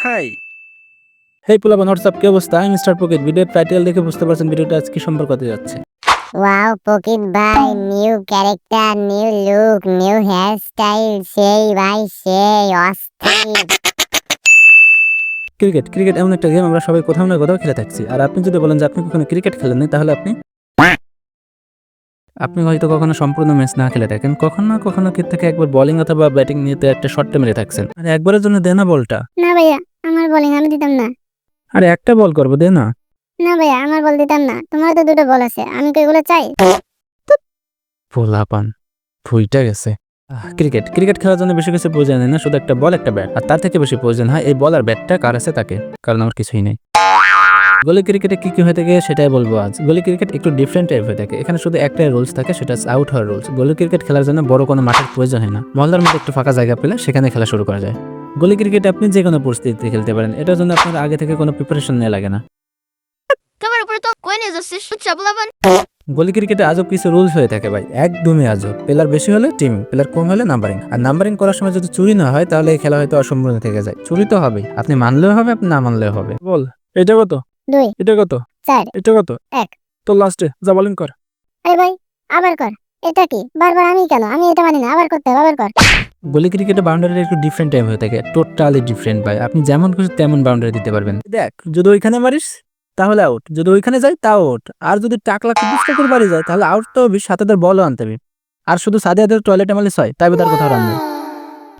High. হেই পোলাপান, WhatsApp, কি অবস্থা? আমি মিস্টার পকেট। ভিডিওর টাইটেল দেখে বুঝতে পারছেন ভিডিওটা আজ কি সম্পর্কে হতে যাচ্ছে। ওয়াও পকিট ভাই, new character, new look, new hair style, সেই ভাই সেই অস্থির। ক্রিকেট ক্রিকেট এমন একটা গেম আমরা সবাই কোথাও না কোথাও খেলে থাকছি। আর আপনি যদি বলেন যে আপনি কখনো ক্রিকেট খেলেননি, তাহলে আপনি হয়তো কখনো সম্পূর্ণ ম্যাচ না খেলে থাকেন। কখনো না কখনো থেকে একবার বোলিং অথবা ব্যাটিং নিতে একটা শটটা মেরে থাকছেন। আরে একবারের জন্য দে না বলটা। না ভাইয়া, আমার বোলিং আমি দিতাম না। আরে একটা বল করবো, দে না। না ভাইয়া, আমার বল দিতাম না। তোমার তো দুটো বল আছে, আমি কি এগুলো চাই? পোলাপান ভুইটা গেছে। ক্রিকেট ক্রিকেট খেলার জন্য বেশি কিছু প্রয়োজন হয় না, শুধু একটা বল একটা ব্যাট। আর তার থেকে বেশি প্রয়োজন হয় এই বল আর ব্যাটটা কার আছে তাকে, কারণ আমার কিছুই নেই। গলি ক্রিকেটে কি কি হয়ে থাকে সেটাই বলবো আজ। গলি ক্রিকেট একটু ডিফারেন্ট টাইপ হয়ে থাকে। এখানে শুধু একটাই রুলস থাকে, সেটা আউট হওয়ার রুলস। গলি ক্রিকেট খেলার জন্য বড় কোনো মাঠের প্রয়োজন হয় না। মহল্লার মধ্যে একটু ফাঁকা জায়গা পেলে সেখানে খেলা শুরু করা যায়। গলি ক্রিকেট আপনি যে কোনো পরিস্থিতিতে খেলতে পারেন। এটার জন্য আপনার আগে থেকে কোনো প্রিপারেশন নেওয়া লাগে না। তোমার উপরে তো কই নিয়ে যাচ্ছিস চাবলাবান। গলি ক্রিকেটে আজব কিছু রুলস হয়ে থাকে ভাই, একদমই আজব। প্লেয়ার বেশি হলে টিম, প্লেয়ার কম হলে নাম্বারিং। আর নাম্বারিং করার সময় যদি চুরি না হয় তাহলে এই খেলা হয়তো অসম্পূর্ণ থেকে যায়। চুরি তো হবেই, আপনি মানলেও হবে আপনি না মানলেও হবে। বল, এটা কত? 2, এটা কত? 4, এটা কত? 1। তো লাস্টে যা বলেন কর। আরে ভাই, আবার কর। এটা কি বারবার আমি কেন? আমি এটা মানি না, আবার করতে হবে, আবার কর। গলি ক্রিকেটে বাউন্ডারি একটু ডিফারেন্ট টাইপ হয়ে থাকে, টোটালি ডিফারেন্ট ভাই। আপনি যেমন খুশি তেমন বাউন্ডারি দিতে পারবেন। দেখ, যদি ওইখানে মারিস তাহলে আউট, যদি ওইখানে যায় তাও আউট। আর যদি টাকলা কুদুসটা করে বাড়ি যায় তাহলে আউট তো হবে, সাথে তার বলও আনতে হবে। আর শুধু সাদিয়াদের টয়লেটে মারলে ছয়, তাই তার কোথাও রান নেই।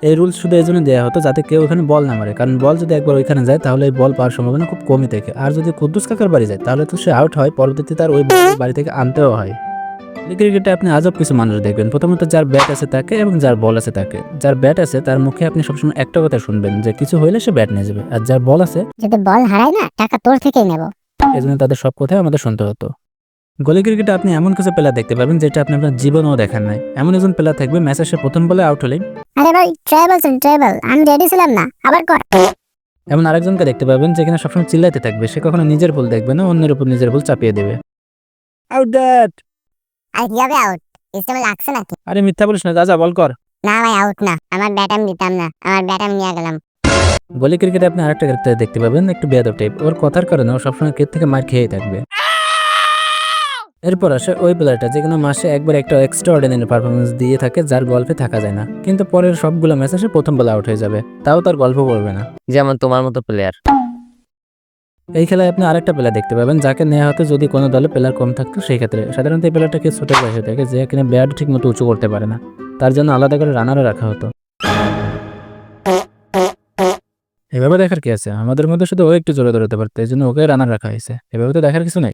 এই রুলস শুধু এই জন্য দেওয়া হতো যাতে কেউ ওখানে বল না মারে, কারণ বল যদি একবার ওইখানে যায় তাহলে এই বল পাওয়ার সম্ভাবনা খুব কমই থাকে। আর যদি কুদ্দুস কাকার বাড়ি যায় তাহলে তো সে আউট হয়, পরবর্তীতে তার ওই বাড়ি থেকে আনতেও হয়। ক্রিকেটে আপনি আজব কিছু মানুষ দেখবেন। প্রথমত যার ব্যাট আছে তাকে এবং যার বল আছে তাকে। যার ব্যাট আছে তার মুখে আপনি সবসময় একটা কথা শুনবেন যে কিছু হইলে সে ব্যাট নিয়ে যাবে। আর যার বল আছে, যদি বল হারাই না, টাকা তোর থেকেই নেব। এই জন্য তাদের সব কথাই আমাদের শুনতে হতো। গলি ক্রিকেটে আপনি এমন কিছু প্লেয়ার দেখতে পাবেন যেটা আপনি আপনার জীবনেও দেখেন নাই। এমন একজন প্লেয়ার থাকবে ম্যাচ শেষে প্রথম বলে আউট হলেই আরে ভাই, ট্রাইবল ট্রাইবল, আমি রেডি ছিলাম না, আবার কর। এমন আরেকজনকে দেখতে পাবেন যেখানে সবসময় চিল্লাইতে থাকবে। সে কখনো নিজের ভুল দেখবে না, অন্যের উপর নিজের ভুল চাপিয়ে দেবে। Out that. আর কিভাবে আউট? ইস্তেমা লাগছে নাকি? আরে মিথ্যা বলিস না, যা যা বল কর। না ভাই, আউট না। আমার ব্যাট আমি দিতাম না, আমার ব্যাট আমি নিয়ে গেলাম। গলি ক্রিকেটে আপনি আরেকটা ক্যারেক্টার দেখতে পাবেন, একটু বেয়াদব টাইপ। ওর কথার কারণে ও সবসময় কেট থেকে মার খেয়েই থাকবে। এরপর আসে ওই প্লেয়ারটা যে কোনো মাসে একবার একটা এক্সট্রা অর্ডিনারি পারফরমেন্স দিয়ে থাকে, যার গল্পে থাকা যায় না, কিন্তু পরের সবগুলো ম্যাচ এসে প্রথম বলে আউট হয়ে যাবে, তাও তার গল্প পড়বে না। যেমন তোমার মতো প্লেয়ার। এই খেলায় আপনি আরেকটা প্লেয়ার দেখতে পাবেন যাকে নেওয়া হতো যদি কোনো দলে প্লেয়ার কম থাকতো। সেই ক্ষেত্রে সাধারণত এই প্লেয়ারটাকে ছোট বয়স হয়ে থাকে, যে কিনা ব্যাট ঠিক মতো উঁচু করতে পারে না। তার জন্য আলাদা করে রানারও রাখা হতো। এভাবে দেখার কি আছে, আমাদের মধ্যে শুধু ও একটু জোরে দৌড়াতে পারতো, এই জন্য ওকে রানার রাখা হয়েছে। এভাবে তো দেখার কিছু নাই।